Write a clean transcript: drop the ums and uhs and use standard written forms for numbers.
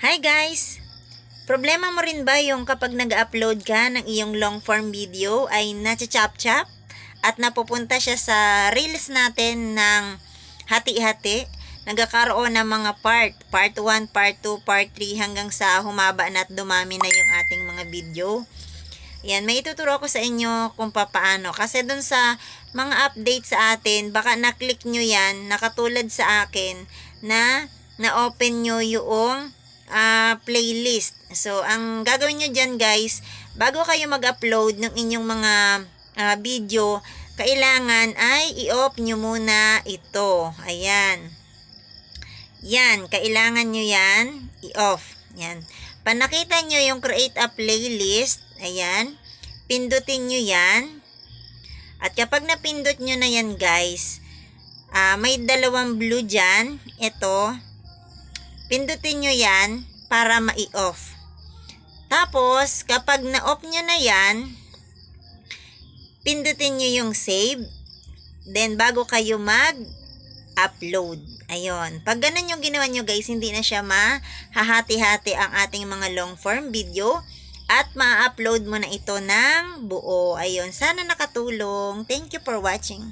Hi guys! Problema mo rin ba yung kapag nag-upload ka ng iyong long form video ay nacha-chop-chop at napupunta siya sa reels natin ng hati-hati? Nagkakaroon ng mga part 1, part 2, part 3 hanggang sa humaba na at dumami na yung ating mga video. Yan, may ituturo ko sa inyo kung paano. Kasi dun sa mga update sa atin, baka na-click nyo yan, nakatulad sa akin, na na-open nyo yung playlist. So, ang gagawin nyo dyan guys, bago kayo mag-upload ng inyong mga video, kailangan ay i-off nyo muna ito. Ayan. Yan, kailangan nyo yan i-off. Yan. Panakita nyo yung create a playlist, ayan, pindutin nyo yan. At kapag napindot nyo na yan guys, may dalawang blue dyan. Ito, pindutin nyo yan para ma-off. Tapos, kapag na-off nyo na yan, pindutin nyo yung save. Then, bago kayo mag-upload. Ayun. Pag ganun yung ginawa nyo guys, hindi na siya mahahati-hati ang ating mga long form video. At ma-upload mo na ito ng buo. Ayun. Sana nakatulong. Thank you for watching.